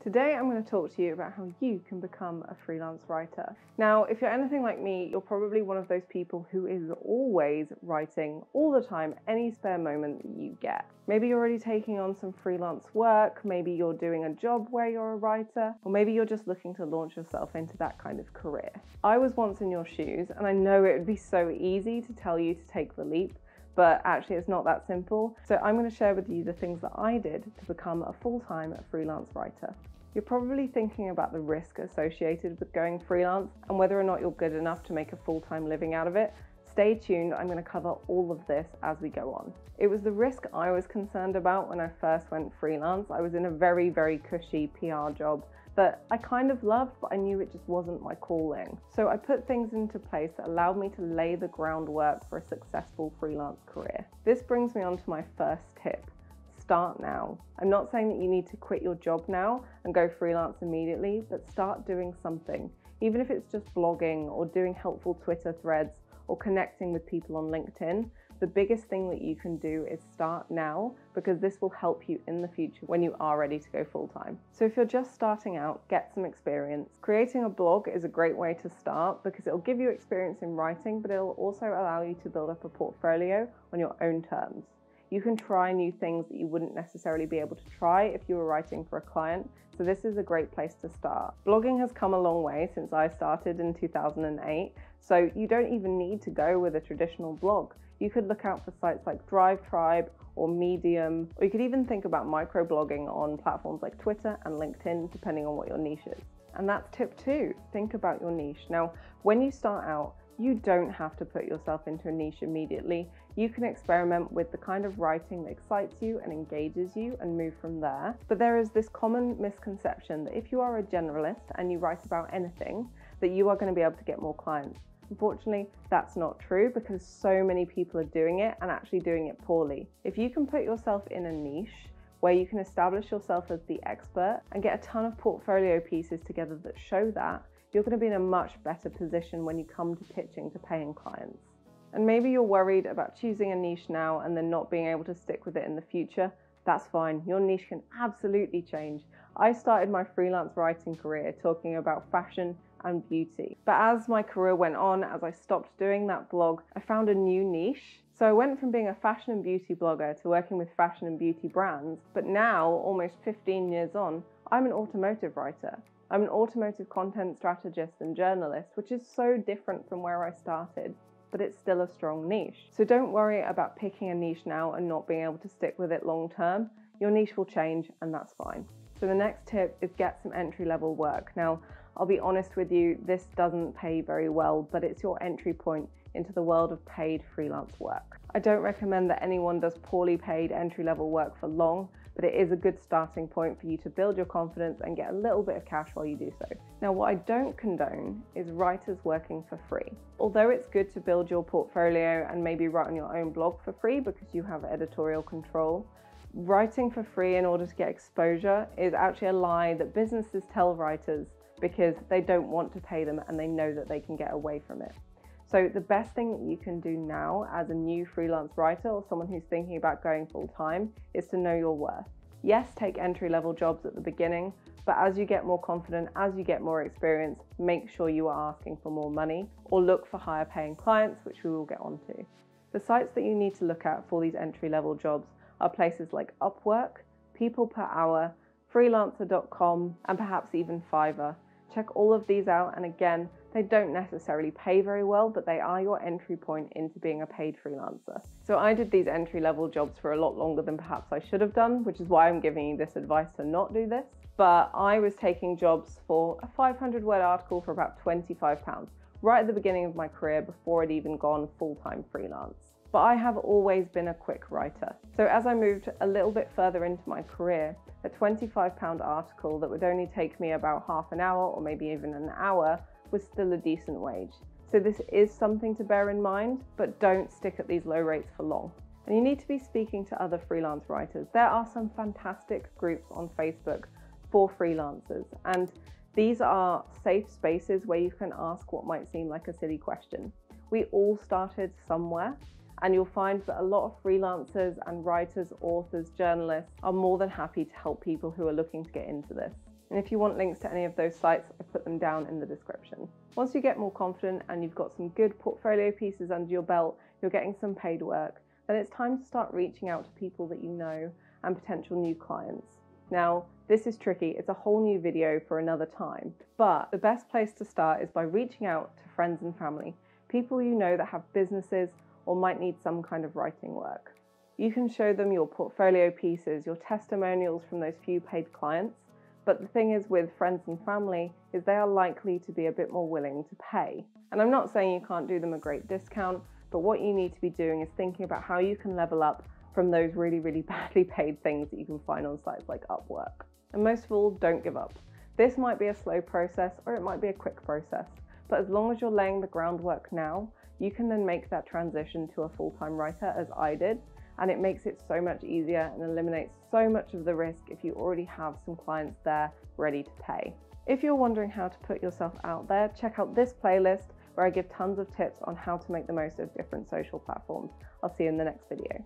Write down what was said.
Today I'm going to talk to you about how you can become a freelance writer. Now, if you're anything like me, you're probably one of those people who is always writing all the time, any spare moment that you get. Maybe you're already taking on some freelance work, maybe you're doing a job where you're a writer, or maybe you're just looking to launch yourself into that kind of career. I was once in your shoes, and I know it would be so easy to tell you to take the leap, but actually it's not that simple. So I'm going to share with you the things that I did to become a full-time freelance writer. You're probably thinking about the risk associated with going freelance and whether or not you're good enough to make a full-time living out of it. Stay tuned, I'm going to cover all of this as we go on. It was the risk I was concerned about when I first went freelance. I was in a very, very cushy PR job that I kind of loved, but I knew it just wasn't my calling. So I put things into place that allowed me to lay the groundwork for a successful freelance career. This brings me on to my first tip. Start now. I'm not saying that you need to quit your job now and go freelance immediately, but start doing something. Even if it's just blogging or doing helpful Twitter threads or connecting with people on LinkedIn, the biggest thing that you can do is start now, because this will help you in the future when you are ready to go full-time. So if you're just starting out, get some experience. Creating a blog is a great way to start because it'll give you experience in writing, but it'll also allow you to build up a portfolio on your own terms. You can try new things that you wouldn't necessarily be able to try if you were writing for a client, so this is a great place to start. Blogging has come a long way since I started in 2008, so you don't even need to go with a traditional blog. You could look out for sites like Drive Tribe or Medium, or you could even think about microblogging on platforms like Twitter and LinkedIn, depending on what your niche is. And that's tip 2, think about your niche. Now, when you start out, you don't have to put yourself into a niche immediately. You can experiment with the kind of writing that excites you and engages you and move from there. But there is this common misconception that if you are a generalist and you write about anything, that you are going to be able to get more clients. Unfortunately, that's not true because so many people are doing it and actually doing it poorly. If you can put yourself in a niche where you can establish yourself as the expert and get a ton of portfolio pieces together that show that, you're going to be in a much better position when you come to pitching to paying clients. And maybe you're worried about choosing a niche now and then not being able to stick with it in the future. That's fine. Your niche can absolutely change. I started my freelance writing career talking about fashion and beauty. But as my career went on, as I stopped doing that blog, I found a new niche. So I went from being a fashion and beauty blogger to working with fashion and beauty brands. But now, almost 15 years on, I'm an automotive writer. I'm an automotive content strategist and journalist, which is so different from where I started, but it's still a strong niche. So don't worry about picking a niche now and not being able to stick with it long term. Your niche will change and that's fine. So the next tip is get some entry-level work. Now, I'll be honest with you, this doesn't pay very well, but it's your entry point into the world of paid freelance work. I don't recommend that anyone does poorly paid entry-level work for long, but it is a good starting point for you to build your confidence and get a little bit of cash while you do so. Now, what I don't condone is writers working for free. Although it's good to build your portfolio and maybe write on your own blog for free because you have editorial control, writing for free in order to get exposure is actually a lie that businesses tell writers because they don't want to pay them and they know that they can get away from it. So the best thing that you can do now as a new freelance writer or someone who's thinking about going full-time is to know your worth. Yes, take entry-level jobs at the beginning, but as you get more confident, as you get more experience, make sure you are asking for more money or look for higher paying clients, which we will get onto. The sites that you need to look at for these entry-level jobs are places like Upwork, People Per Hour, freelancer.com, and perhaps even Fiverr. Check all of these out, and again, they don't necessarily pay very well, but they are your entry point into being a paid freelancer. So I did these entry-level jobs for a lot longer than perhaps I should have done, which is why I'm giving you this advice to not do this. But I was taking jobs for a 500-word article for about £25, right at the beginning of my career before I'd even gone full-time freelance. But I have always been a quick writer. So as I moved a little bit further into my career, a £25 article that would only take me about half an hour or maybe even an hour was still a decent wage. So this is something to bear in mind, but don't stick at these low rates for long. And you need to be speaking to other freelance writers. There are some fantastic groups on Facebook for freelancers, and these are safe spaces where you can ask what might seem like a silly question. We all started somewhere, and you'll find that a lot of freelancers and writers, authors, journalists are more than happy to help people who are looking to get into this. And if you want links to any of those sites, I put them down in the description. Once you get more confident and you've got some good portfolio pieces under your belt, you're getting some paid work, then it's time to start reaching out to people that you know and potential new clients. Now, this is tricky. It's a whole new video for another time, but the best place to start is by reaching out to friends and family, people you know that have businesses or might need some kind of writing work. You can show them your portfolio pieces, your testimonials from those few paid clients, but the thing is with friends and family is they are likely to be a bit more willing to pay. And I'm not saying you can't do them a great discount, but what you need to be doing is thinking about how you can level up from those really, really badly paid things that you can find on sites like Upwork. And most of all, don't give up. This might be a slow process or it might be a quick process, but as long as you're laying the groundwork now, you can then make that transition to a full-time writer as I did, and it makes it so much easier and eliminates so much of the risk if you already have some clients there ready to pay. If you're wondering how to put yourself out there, check out this playlist where I give tons of tips on how to make the most of different social platforms. I'll see you in the next video.